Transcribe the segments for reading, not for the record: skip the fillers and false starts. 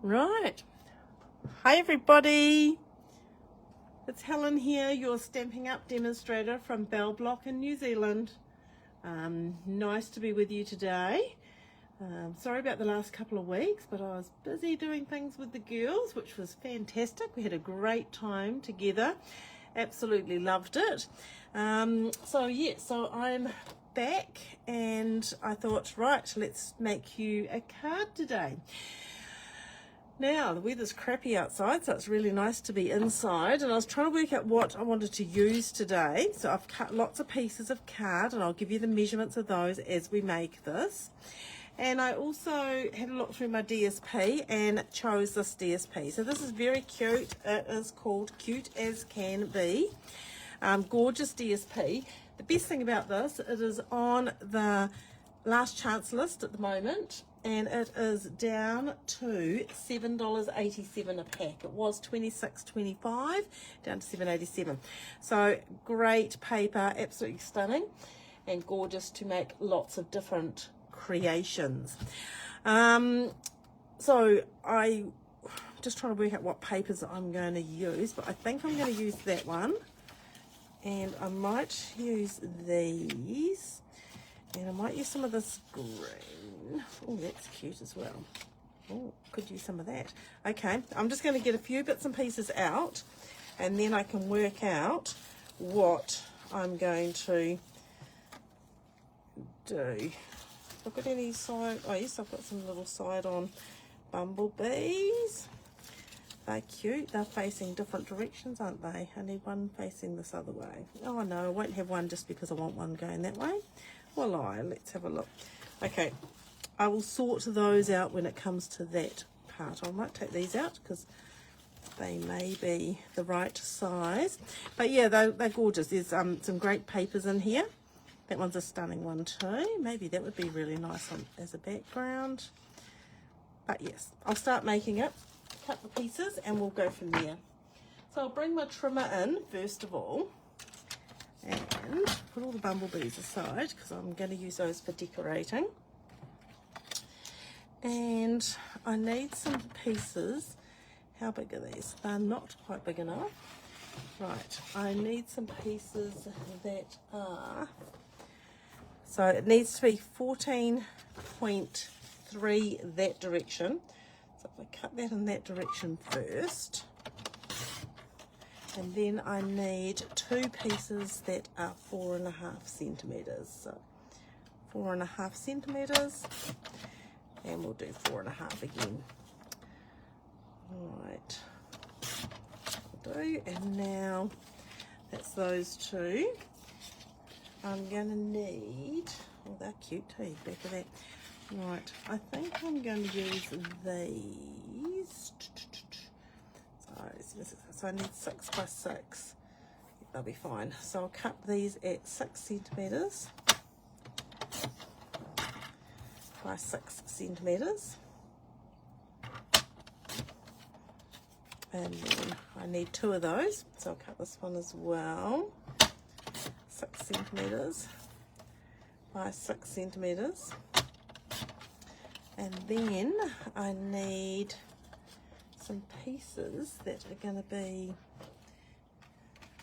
Right. Hi everybody. It's Helen here, your Stamping Up demonstrator from Bell Block in New Zealand. Nice to be with you today. Sorry about the last couple of weeks, but I was busy doing things with the girls, which was fantastic. We had a great time together. Absolutely loved it. So I'm back and I thought, right, let's make you a card today. Now, the weather's crappy outside, so it's really nice to be inside, and I was trying to work out what I wanted to use today. So I've cut lots of pieces of card, and I'll give you the measurements of those as we make this. And I also had a look through my DSP and chose this DSP. So this is very cute. It is called Cute As Can Be. Gorgeous DSP. The best thing about this, it is on the last chance list at the moment, and it is down to $7.87 a pack. It was $26.25 down to $7.87. So great paper, absolutely stunning and gorgeous to make lots of different creations. So I just trying to work out what papers I'm going to use, but I think I'm going to use that one, and I might use these, and I might use some of this green. Oh, that's cute as well. Oh, could use some of that. Okay, I'm just going to get a few bits and pieces out, and then I can work out what I'm going to do. I've got any side, oh yes, I've got some little side on bumblebees. They're cute. They're facing different directions, aren't they? I need one facing this other way. Oh no, I won't have one just because I want one going that way. Well, let's have a look. Okay, I will sort those out when it comes to that part. I might take these out because they may be the right size. But yeah, they're gorgeous. There's some great papers in here. That one's a stunning one too. Maybe that would be really nice as a background. But yes, I'll start making it, cut the pieces, and we'll go from there. So I'll bring my trimmer in first of all, and put all the bumblebees aside because I'm going to use those for decorating. And I need some pieces. How big are these? They're not quite big enough. Right, I need some pieces that are, so it needs to be 14.3 that direction. So if I cut that in that direction first, and then I need two pieces that are 4.5 centimeters. So 4.5 centimeters, and we'll do 4.5 again. Right, do, and now that's those two. I'm gonna need, oh they're cute too, back of that. Right, I think I'm going to use these. So I need 6 by 6. They'll be fine. So I'll cut these at 6 centimeters by 6 centimeters. And then I need 2 of those. So I'll cut this one as well. 6 centimeters by 6 centimeters. And then I need some pieces that are going to be,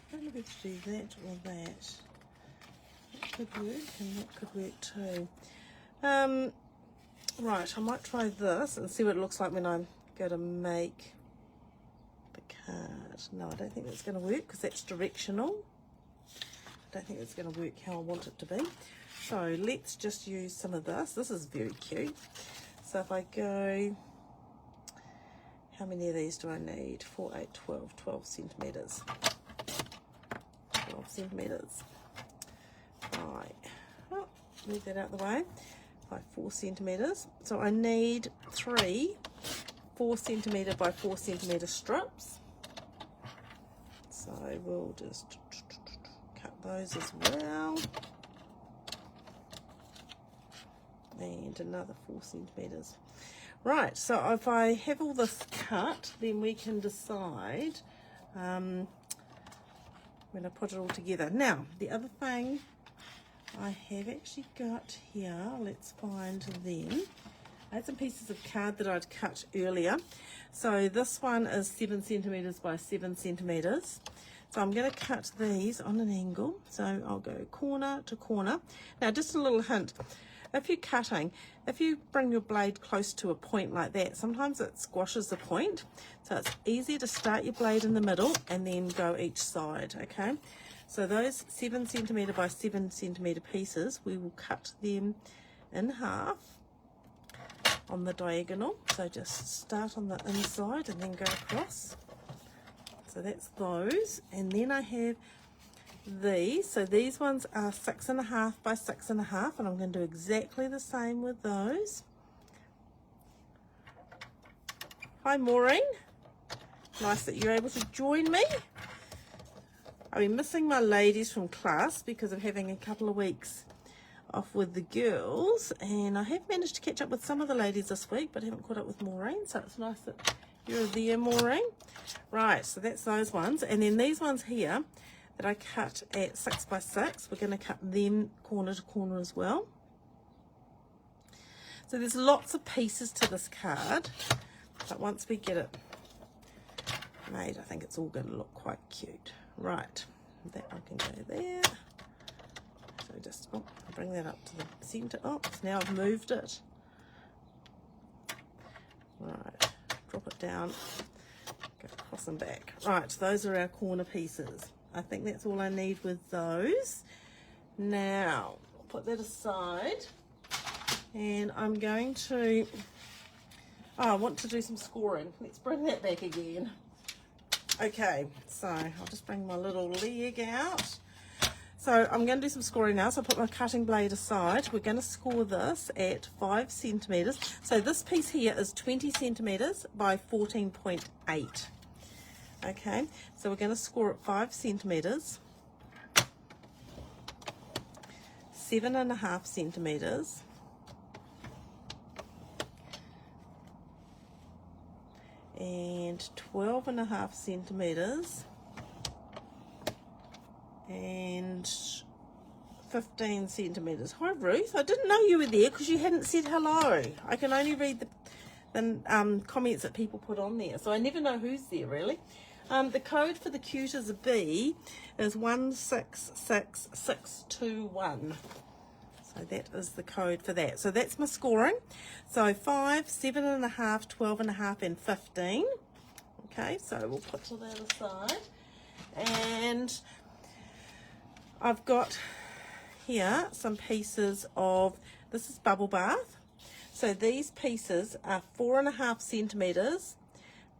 I don't know if to do that or that. That could work, and that could work too. Right, I might try this and see what it looks like when I go to make the card. No, I don't think that's going to work because that's directional. I don't think it's going to work how I want it to be. So let's just use some of this. This is very cute. So if I go, how many of these do I need? 4, 8, 12 centimeters. 12 centimeters. Right. Oh, move that out of the way. By 4 centimeters. So I need 3 4 centimeter by 4 centimeter strips. So we'll just cut those as well. And another 4 centimeters. Right, so if I have all this cut, then we can decide when I put it all together. Now, the other thing I have actually got here, let's find them. I had some pieces of card that I'd cut earlier. So this one is 7 centimeters by 7 centimeters. So I'm going to cut these on an angle. So I'll go corner to corner. Now just a little hint. If you're cutting, if you bring your blade close to a point like that, sometimes it squashes the point. So it's easier to start your blade in the middle and then go each side, okay? So those 7 centimeter by 7 centimeter pieces, we will cut them in half on the diagonal. So just start on the inside and then go across. So that's those. And then I have these. So these ones are 6.5 by 6.5, and I'm going to do exactly the same with those. Hi Maureen, nice that you're able to join me. I've been missing my ladies from class because of having a couple of weeks off with the girls, and I have managed to catch up with some of the ladies this week, but I haven't caught up with Maureen, so it's nice that you're there, Maureen. Right, so that's those ones, and then these ones here that I cut at 6 by 6, we're going to cut them corner to corner as well. So there's lots of pieces to this card, but once we get it made, I think it's all going to look quite cute. Right, that one can go there. So just bring that up to the center. Oh, now I've moved it. Right, drop it down, go across and back. Right, those are our corner pieces. I think that's all I need with those. Now, I'll put that aside, and I'm going to, I want to do some scoring. Let's bring that back again. Okay, so I'll just bring my little leg out. So I'm going to do some scoring now. So I'll put my cutting blade aside. We're going to score this at 5 centimeters. So this piece here is 20 centimeters by 14.8. Okay, so we're going to score at 5 centimeters, 7.5 centimeters, and 12.5 centimeters, and 15 centimeters. Hi Ruth, I didn't know you were there because you hadn't said hello. I can only read the comments that people put on there, so I never know who's there really. The code for the cute as a bee is 166621. So that is the code for that. So that's my scoring. So 5, 7.5, 12.5, and 15. Okay, so we'll put to that aside. And I've got here some pieces of, this is bubble bath. So these pieces are 4.5 centimeters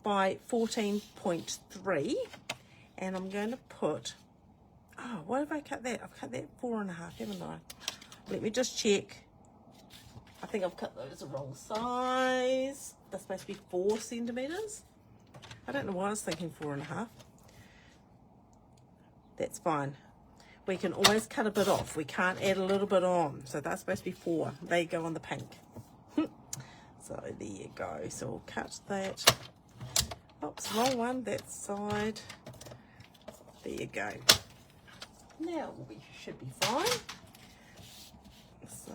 by 14.3, and I'm going to put, oh, why have I cut that? I've cut that 4.5, haven't I? Let me just check. I think I've cut those the wrong size. They're supposed to be 4 centimeters. I don't know why I was thinking 4.5. That's fine. We can always cut a bit off. We can't add a little bit on. So that's supposed to be 4. They go on the pink. So there you go. So we'll cut that. Oops, wrong one. That side. There you go. Now we should be fine. So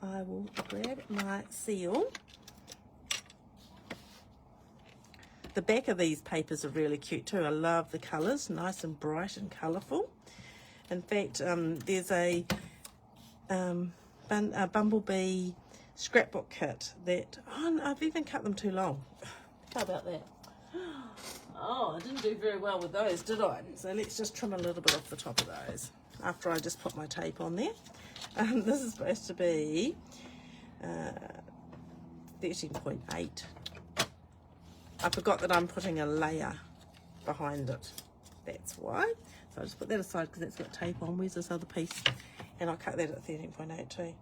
I will grab my seal. The back of these papers are really cute too. I love the colours, nice and bright and colourful. In fact, there's a Bumblebee scrapbook kit that, oh, I've even cut them too long. How about that? Oh, I didn't do very well with those, did I? So let's just trim a little bit off the top of those after I just put my tape on there. This is supposed to be 13.8. I forgot that I'm putting a layer behind it. That's why. So I'll just put that aside because that's got tape on. Where's this other piece? And I'll cut that at 13.8 too.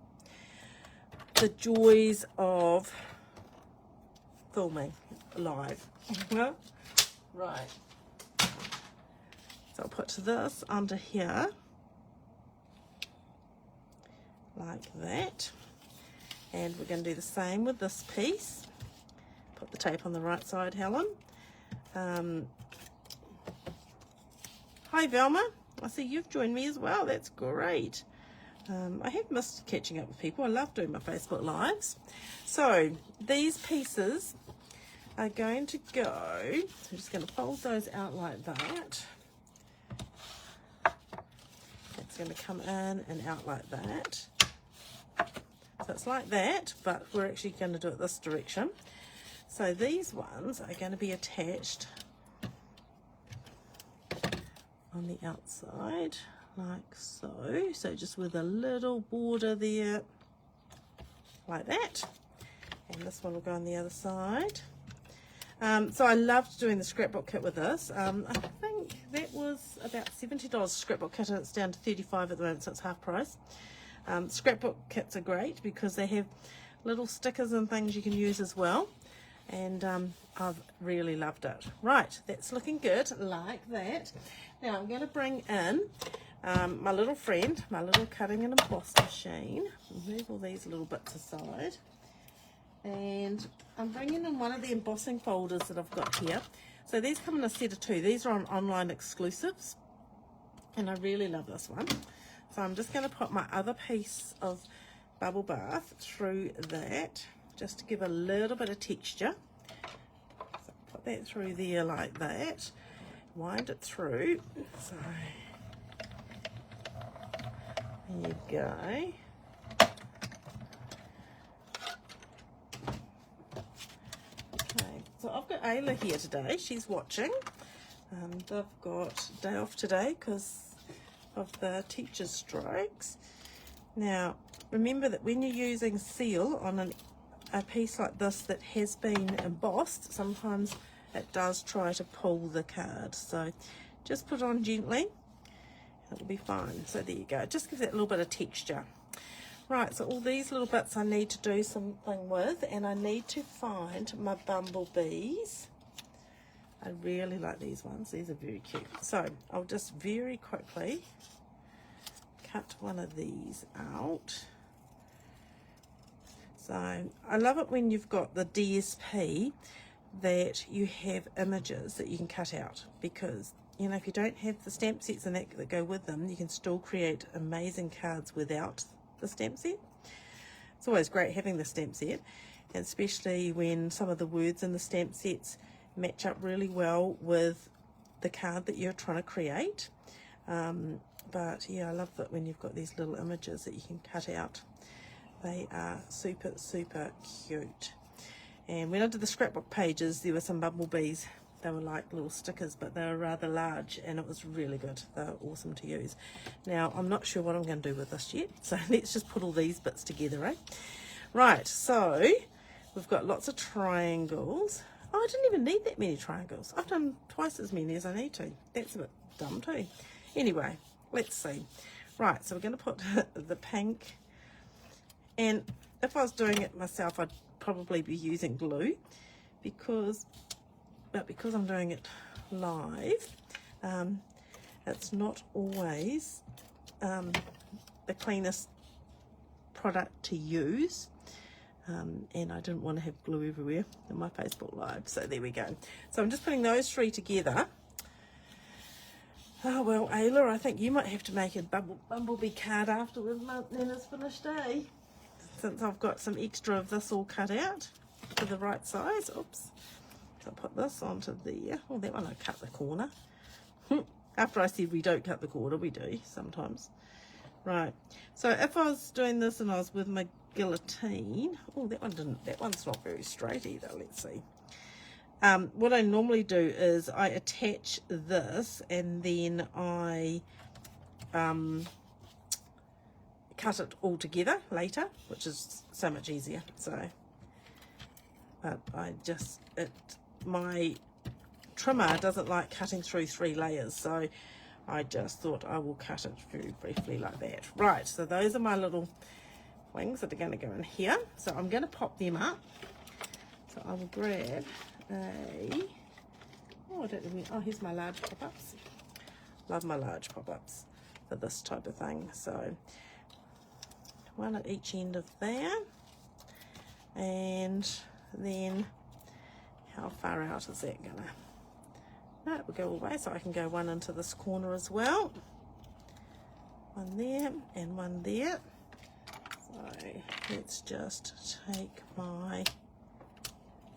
The joys of filming live. Right. So I'll put this under here. Like that. And we're going to do the same with this piece. Put the tape on the right side, Helen. Hi Velma, I see you've joined me as well. That's great. I have missed catching up with people. I love doing my Facebook Lives. So these pieces are going to go, I'm just going to fold those out like that. It's going to come in and out like that. So it's like that, but we're actually going to do it this direction. So these ones are going to be attached on the outside like so. So just with a little border there like that. And this one will go on the other side. So I loved doing the scrapbook kit with this. I think that was about $70 scrapbook kit, and it's down to $35 at the moment, so it's half price. Scrapbook kits are great because they have little stickers and things you can use as well, and I've really loved it. Right, that's looking good like that. Now I'm going to bring in my little friend, my little cutting and emboss machine. Move all these little bits aside. And I'm bringing in one of the embossing folders that I've got here. So these come in a set of 2. These are on online exclusives, and I really love this one. So I'm just going to put my other piece of bubble bath through that, just to give a little bit of texture. So put that through there like that, wind it through. So there you go. So I've got Ayla here today. She's watching. They've got day off today because of the teachers' strikes. Now, remember that when you're using seal on a piece like this that has been embossed, sometimes it does try to pull the card. So just put it on gently. It'll be fine. So there you go. It just gives it a little bit of texture. Right, so all these little bits I need to do something with, and I need to find my bumblebees. I really like these ones. These are very cute. So I'll just very quickly cut one of these out. So I love it when you've got the DSP that you have images that you can cut out, because you know, if you don't have the stamp sets and that go with them, you can still create amazing cards without the stamp set. It's always great having the stamp set, and especially when some of the words in the stamp sets match up really well with the card that you're trying to create. But yeah, I love that when you've got these little images that you can cut out. They are super, super cute. And when I did the scrapbook pages, there were some bumblebees. They were like little stickers, but they were rather large, and it was really good. They were awesome to use. Now, I'm not sure what I'm going to do with this yet, so let's just put all these bits together, eh? Right, so we've got lots of triangles. Oh, I didn't even need that many triangles. I've done twice as many as I need to. That's a bit dumb too. Anyway, let's see. Right, so we're going to put the pink, and if I was doing it myself, I'd probably be using glue, because I'm doing it live, it's not always the cleanest product to use, and I didn't want to have glue everywhere in my Facebook Live, so there we go. So I'm just putting those 3 together. Oh well, Ayla, I think you might have to make a bumblebee card afterwards when it's finished, eh? Since I've got some extra of this all cut out to the right size. Oops. So I'll put this onto the, oh, that one I cut the corner. After I said we don't cut the corner, we do sometimes. Right, so if I was doing this and I was with my guillotine, oh, that one's not very straight either. Let's see. What I normally do is I attach this, and then I cut it all together later, which is so much easier. So, but my trimmer doesn't like cutting through 3 layers, so I just thought I will cut it very briefly like that. Right, so those are my little wings that are going to go in here. So I'm going to pop them up. So I will grab here's my large pop-ups. Love my large pop-ups for this type of thing. So one at each end of there, and then how far out is that gonna? No, it will go all the way, so I can go one into this corner as well. One there and one there. So let's just take my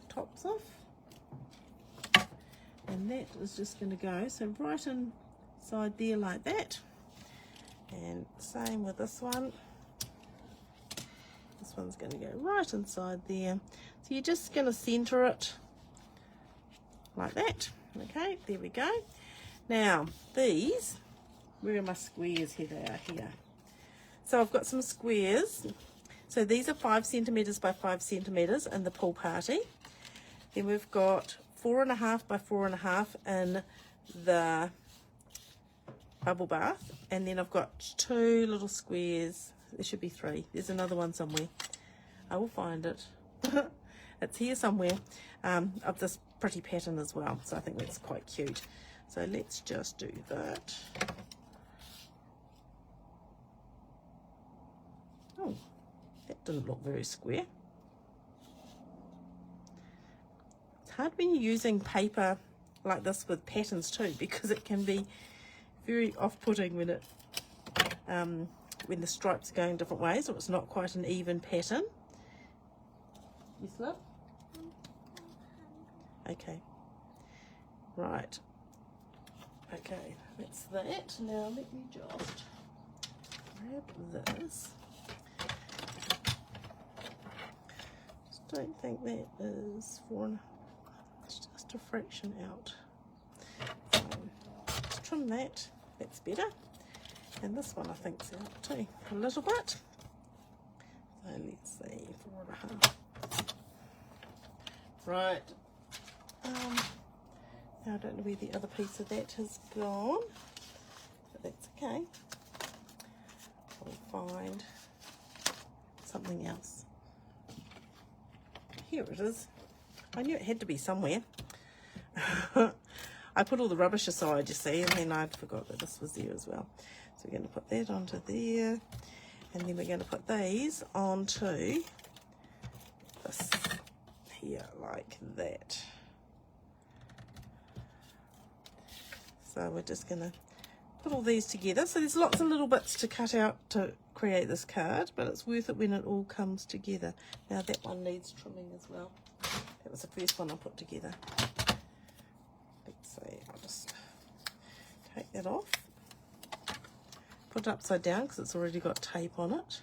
tops off. And that is just going to go, so right inside there like that. And same with this one. This one's going to go right inside there. So you're just going to center it like that. Okay, there we go. Now these, where are my squares? Here they are here. So I've got some squares. So these are 5 centimeters by 5 centimeters in the pool party. Then we've got 4.5 by 4.5 in the bubble bath. And then I've got 2 little squares. There should be 3. There's another one somewhere. I will find it. It's here somewhere, of this pretty pattern as well. So I think that's quite cute. So let's just do that. Oh, that didn't look very square. It's hard when you're using paper like this with patterns too, because it can be very off-putting when it when the stripes are going different ways, or it's not quite an even pattern. You slip? Okay. Right. Okay, that's that. Now let me just grab this. Just don't think that is 4. It's just a fraction out. So let's trim that. That's better. And this one I think's out too, a little bit. So let's see, 4.5. Right. Now I don't know where the other piece of that has gone, but that's okay. I'll find something else. Here it is. I knew it had to be somewhere. I put all the rubbish aside, you see, and then I forgot that this was there as well. So we're going to put that onto there, and then we're going to put these onto this here, like that. So we're just going to put all these together. So there's lots of little bits to cut out to create this card, but it's worth it when it all comes together. Now that one needs trimming as well. That was the first one I put together. Let's see, I'll just take that off. Put it upside down because it's already got tape on it.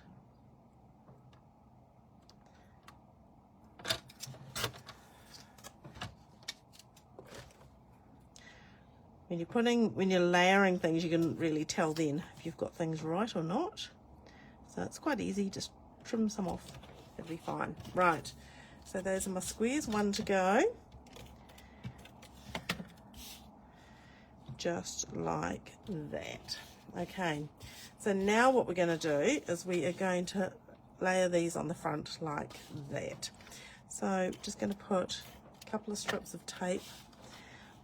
When you're layering things, you can really tell then if you've got things right or not. So it's quite easy, just trim some off, it'll be fine. Right, so those are my squares, 1 to go. Just like that. Okay, so now what we're going to do is we are going to layer these on the front like that. So just going to put a couple of strips of tape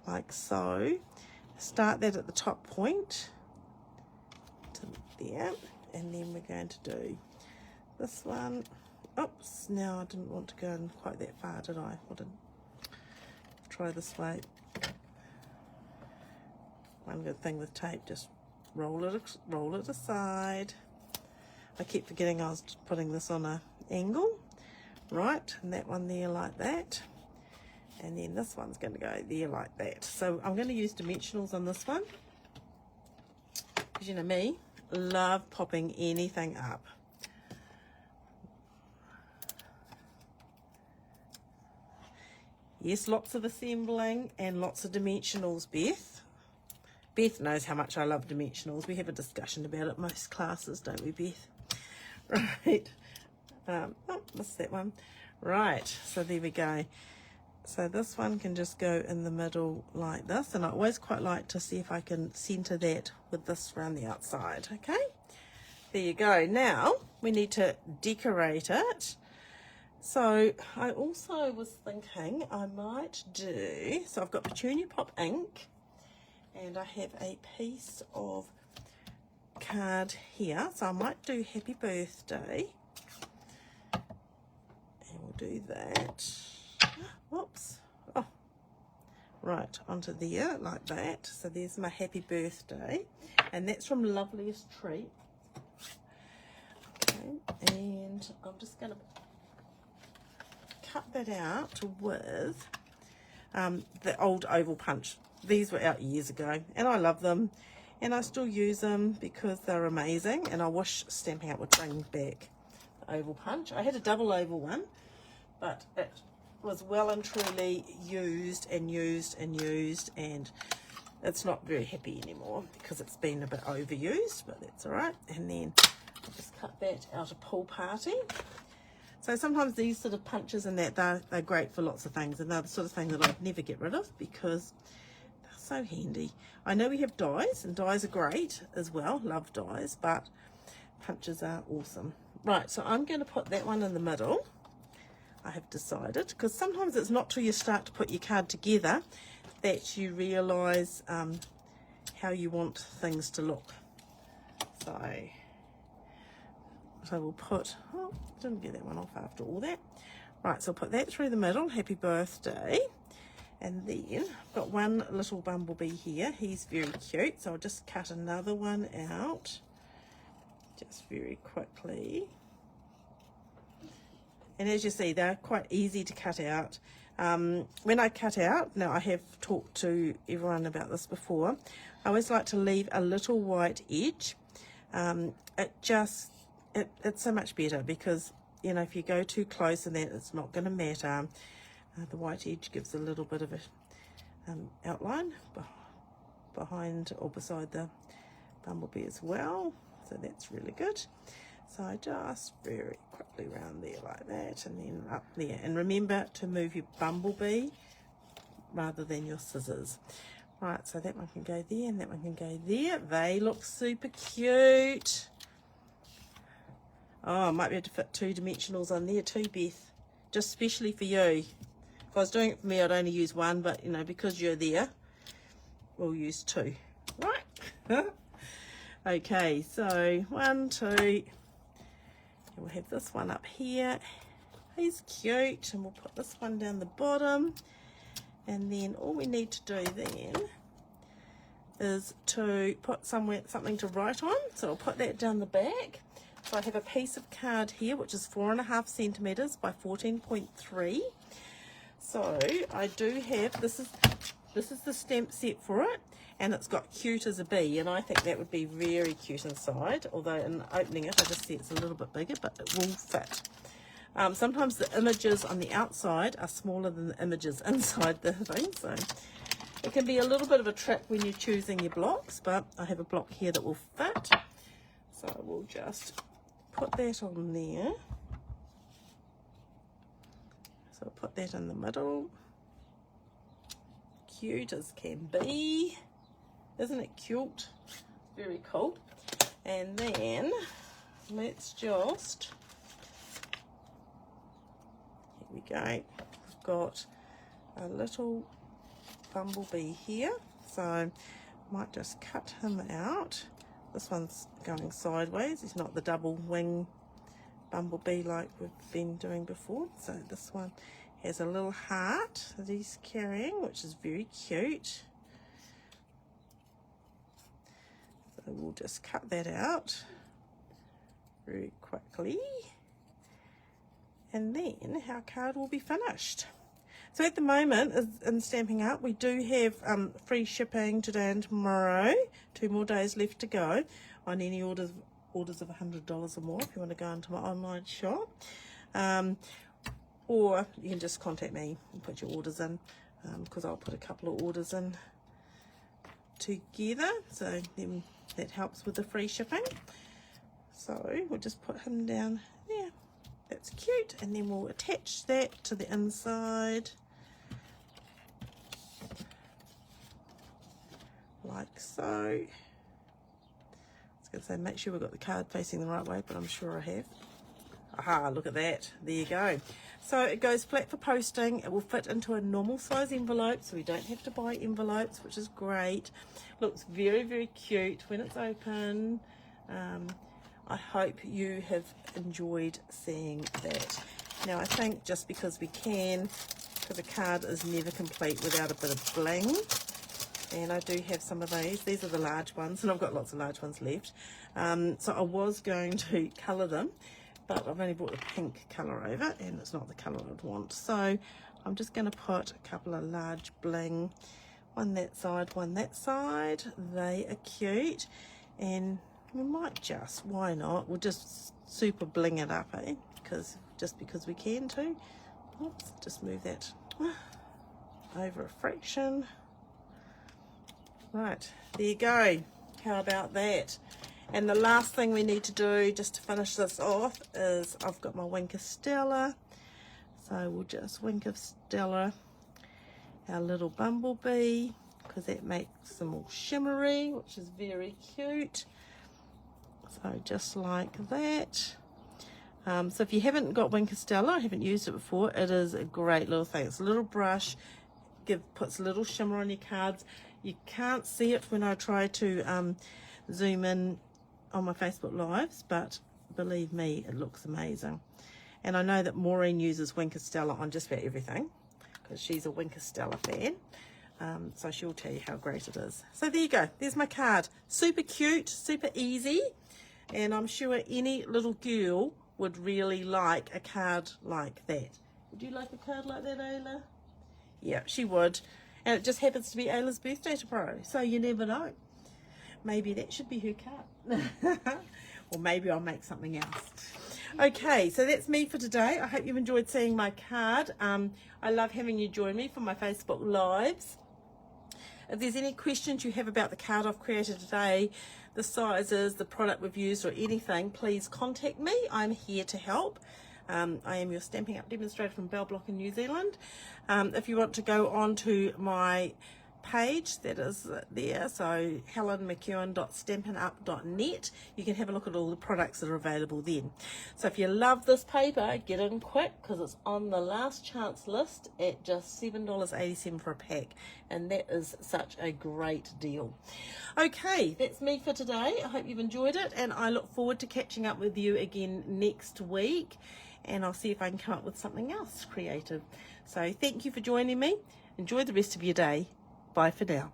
like so. Start that at the top point to there, and then we're going to do this one. Oops, now I didn't want to go in quite that far, did I? Try this way. One good thing with tape, just roll it aside. I keep forgetting I was putting this on an angle. Right, and that one there like that. And then this one's going to go there like that. So I'm going to use dimensionals on this one. Because you know me, love popping anything up. Yes, lots of assembling and lots of dimensionals, Beth. Beth knows how much I love dimensionals. We have a discussion about it most classes, don't we, Beth? Right. Oh, missed that one. Right, so there we go. So this one can just go in the middle like this, and I always quite like to see if I can center that with this around the outside. Okay, there you go. Now we need to decorate it. So I also was thinking I might do, so I've got Petunia Pop ink, and I have a piece of card here, so I might do Happy Birthday, and we'll do that. Whoops. Oh, right, onto there like that. So there's my Happy Birthday, and that's from Loveliest Treat. and I'm just going to cut that out with the old oval punch. These were out years ago and I love them and I still use them because they're amazing, and I wish Stampin' Up would bring back the oval punch. I had a double oval one, but it was well and truly used and used and used, and it's not very happy anymore because it's been a bit overused, but that's all right. And then I'll just cut that out of Pool Party. So sometimes these sort of punches and that, they're great for lots of things, and they're the sort of thing that I'd never get rid of because they're so handy. I know we have dies, and dies are great as well, love dies, but punches are awesome. Right, so I'm going to put that one in the middle, I have decided, because sometimes it's not till you start to put your card together that you realise how you want things to look. So we'll put, oh, didn't get that one off after all that. Right, so I'll put that through the middle, happy birthday. And then I've got one little bumblebee here, he's very cute, so I'll just cut another one out, just very quickly. And as you see, they're quite easy to cut out. When I cut out, now I have talked to everyone about this before, I always like to leave a little white edge. It's so much better because, you know, if you go too close and that, it's not going to matter. The white edge gives a little bit of a outline behind or beside the bumblebee as well, so that's really good. So I just very quickly round there like that, and then up there. And remember to move your bumblebee rather than your scissors. Right, so that one can go there and that one can go there. They look super cute. Oh, I might be able to fit 2 dimensionals on there too, Beth. Just specially for you. If I was doing it for me, I'd only use 1, but you know, because you're there, we'll use 2. Right? Okay, so 1, 2. And we'll have this one up here. He's cute, and we'll put this one down the bottom. And then all we need to do then is to put something to write on. So I'll put that down the back. So I have a piece of card here, which is 4.5 centimeters by 14.3. So I do have, this is the stamp set for it, and it's got cute as a bee, and I think that would be very cute inside, although in opening it I just see it's a little bit bigger, but it will fit. Sometimes the images on the outside are smaller than the images inside the thing, so it can be a little bit of a trick when you're choosing your blocks, but I have a block here that will fit. So we'll just put that on there. So I'll put that in the middle. Cute as can be. Isn't it cute? Very cool. And then let's just, here we go. I've got a little bumblebee here. So I might just cut him out. This one's going sideways. He's not the double wing bumblebee like we've been doing before. So this one has a little heart that he's carrying, which is very cute. So we'll just cut that out very quickly. And then our card will be finished. So at the moment, in Stampin' Up, we do have free shipping today and tomorrow. 2 more days left to go on any orders of $100 or more if you want to go into my online shop. Or you can just contact me and put your orders in, because I'll put a couple of orders in together. So then that helps with the free shipping. So we'll just put him down there. That's cute. And then we'll attach that to the inside. Like so. I was going to say make sure we've got the card facing the right way, but I'm sure I have. Aha, look at that. There you go. So it goes flat for posting. It will fit into a normal size envelope, so we don't have to buy envelopes, which is great. Looks very, very cute when it's open. I hope you have enjoyed seeing that. Now I think just because we can, because a card is never complete without a bit of bling, And I do have some of these. These are the large ones, and I've got lots of large ones left. So I was going to colour them, but I've only brought the pink colour over, and it's not the colour I'd want. So I'm just going to put a couple of large bling, one that side, one that side. They are cute, and we might just, why not? We'll just super bling it up, eh? Just because we can too. Oops, just move that over a fraction. Right, there you go. How about that? And the last thing we need to do just to finish this off is I've got my Wink of Stella. So we'll just Wink of Stella our little bumblebee, because that makes them all shimmery, which is very cute. So just like that. So if you haven't got Wink of Stella, haven't used it before, it is a great little thing. It's a little brush, puts a little shimmer on your cards. You can't see it when I try to zoom in on my Facebook Lives, but believe me, it looks amazing. And I know that Maureen uses Wink of Stella on just about everything, because she's a Wink of Stella fan. So she'll tell you how great it is. So there you go. There's my card. Super cute, super easy. And I'm sure any little girl would really like a card like that. Would you like a card like that, Ayla? Yeah, she would. And it just happens to be Ayla's birthday tomorrow, so you never know. Maybe that should be her card. Or maybe I'll make something else. Okay, so that's me for today. I hope you've enjoyed seeing my card. I love having you join me for my Facebook Lives. If there's any questions you have about the card I've created today, the sizes, the product we've used, or anything, please contact me. I'm here to help. I am your Stampin' Up demonstrator from Bell Block in New Zealand. If you want to go on to my page, that is there, so helenmcewen.stampinup.net, you can have a look at all the products that are available then. So if you love this paper, get in quick, because it's on the last chance list at just $7.87 for a pack, and that is such a great deal. Okay, that's me for today. I hope you've enjoyed it, and I look forward to catching up with you again next week, and I'll see if I can come up with something else creative. So thank you for joining me. Enjoy the rest of your day. Bye for now.